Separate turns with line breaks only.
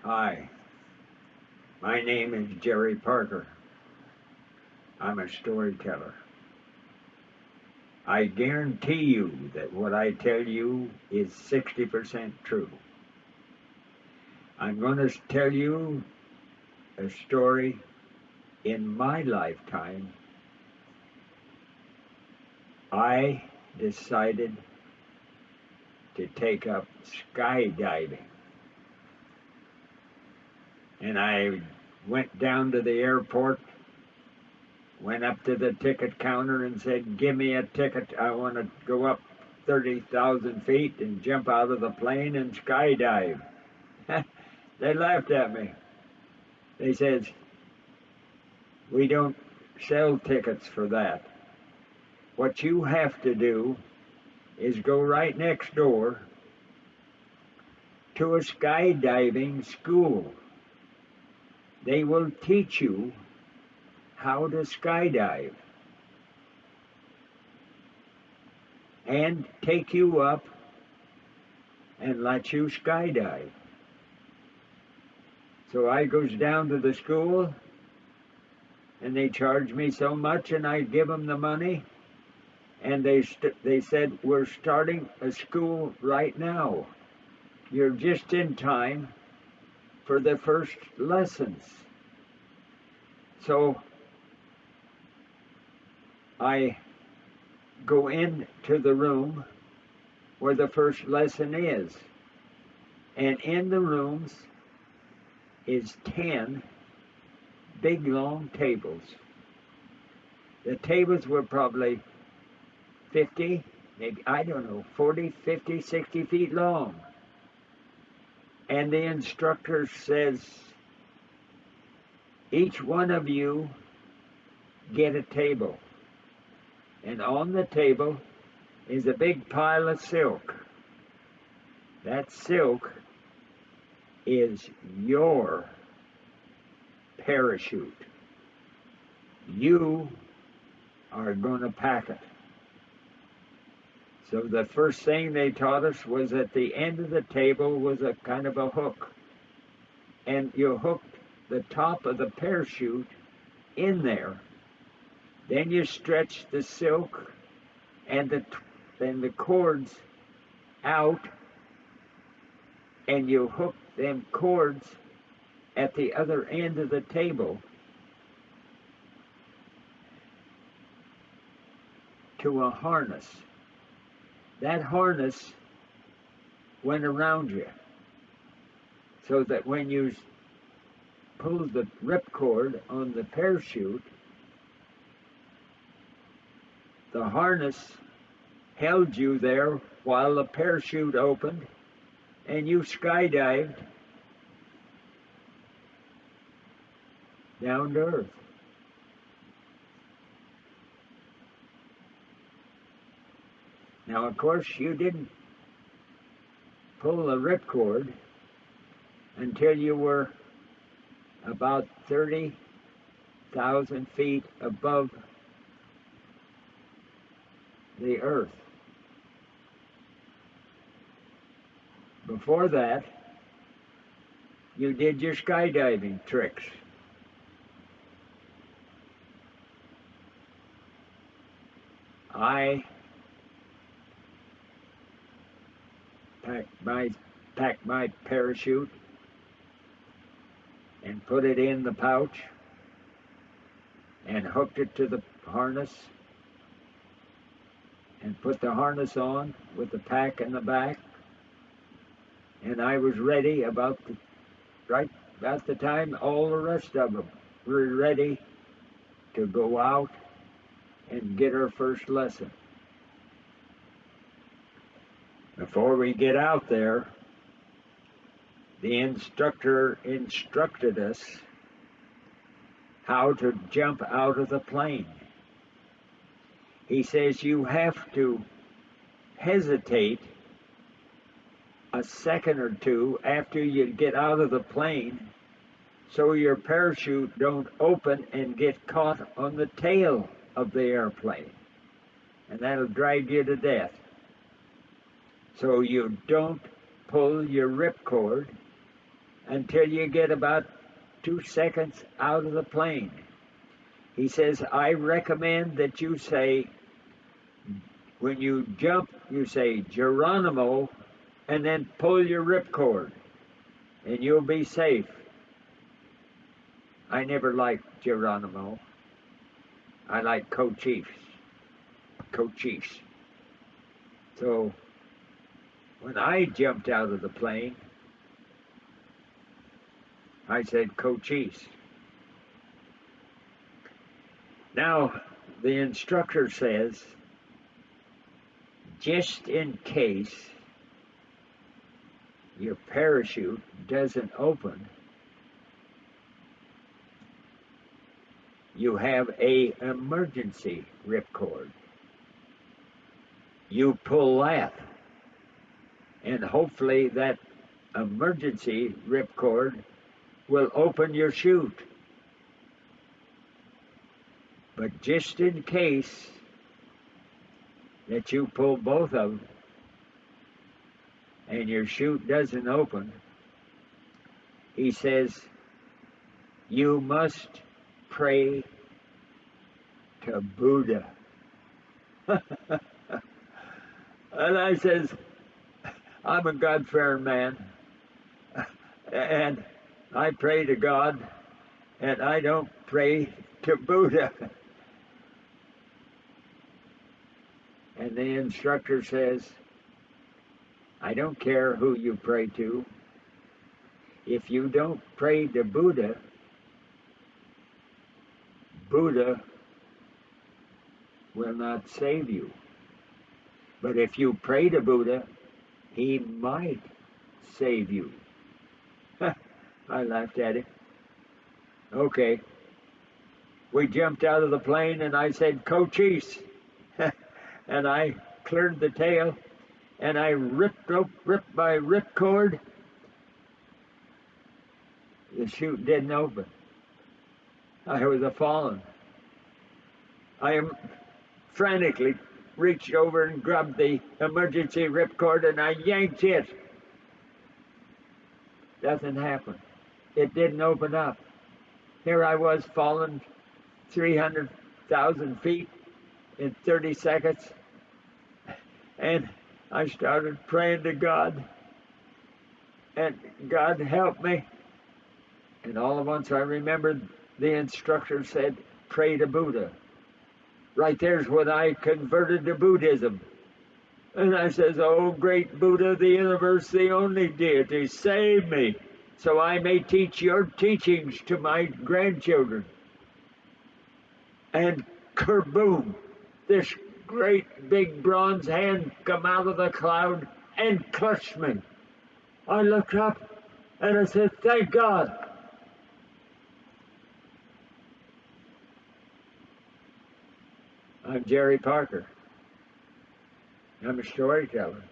Hi, my name is Jerry Parker. I'm a storyteller. I guarantee you that what I tell you is 60% true. I'm going to tell you a story in my lifetime. I decided to take up skydiving. And I went down to the airport, went up to the ticket counter and said, "Give me a ticket. I want to go up 30,000 feet and jump out of the plane and skydive." They laughed at me. They said, "We don't sell tickets for that. What you have to do is go right next door to a skydiving school. They will teach you how to skydive and take you up and let you skydive." So I goes down to the school and they charge me so much and I give them the money and they said, "We're starting a school right now. You're just in time for the first lessons." So I go into the room where the first lesson is, and in the rooms is 10 big long tables. The tables were probably 50, maybe, I don't know, 40, 50, 60 feet long. And the instructor says, "Each one of you get a table. And on the table is a big pile of silk. That silk is your parachute. You are going to pack it." So the first thing they taught us was at the end of the table was a kind of a hook. And you hooked the top of the parachute in there. Then you stretch the silk and the cords out, and you hook them cords at the other end of the table to a harness. That harness went around you so that when you pulled the ripcord on the parachute, the harness held you there while the parachute opened and you skydived down to earth. Now, of course, you didn't pull the ripcord until you were about 30,000 feet above the earth. Before that, you did your skydiving tricks. I packed my parachute and put it in the pouch and hooked it to the harness and put the harness on with the pack in the back, and I was ready right about the time all the rest of them were ready to go out and get our first lesson. Before we get out there, the instructor instructed us how to jump out of the plane. He says you have to hesitate a second or two after you get out of the plane so your parachute don't open and get caught on the tail of the airplane, and that'll drag you to death. So you don't pull your ripcord until you get about 2 seconds out of the plane. He says, I recommend that you say, when you jump, you say Geronimo, and then pull your ripcord, and you'll be safe. I never liked Geronimo. I like Cochise. So when I jumped out of the plane, I said Cochise. Now, the instructor says, just in case your parachute doesn't open, you have an emergency ripcord. You pull that, and hopefully that emergency ripcord will open your chute. But just in case that you pull both of them and your chute doesn't open, he says, you must pray to Buddha. And I says, I'm a God-fearing man, and I pray to God, and I don't pray to Buddha. And the instructor says, I don't care who you pray to. If you don't pray to Buddha, Buddha will not save you. But if you pray to Buddha, he might save you. I laughed at him. Okay. We jumped out of the plane and I said, Cochise. And I cleared the tail and I ripped my ripcord. The chute didn't open. I was falling. I frantically reached over and grabbed the emergency ripcord and I yanked it. Nothing happened. It didn't open up. Here I was falling 300,000 feet in 30 seconds. And I started praying to God. And God helped me. And all at once I remembered the instructor said, pray to Buddha. Right there's when I converted to Buddhism. And I says, oh, great Buddha, the universe, the only deity, save me, so I may teach your teachings to my grandchildren. And kerboom, this great big bronze hand come out of the cloud and clutched me. I looked up and I said, thank God. I'm Jerry Parker. I'm a storyteller.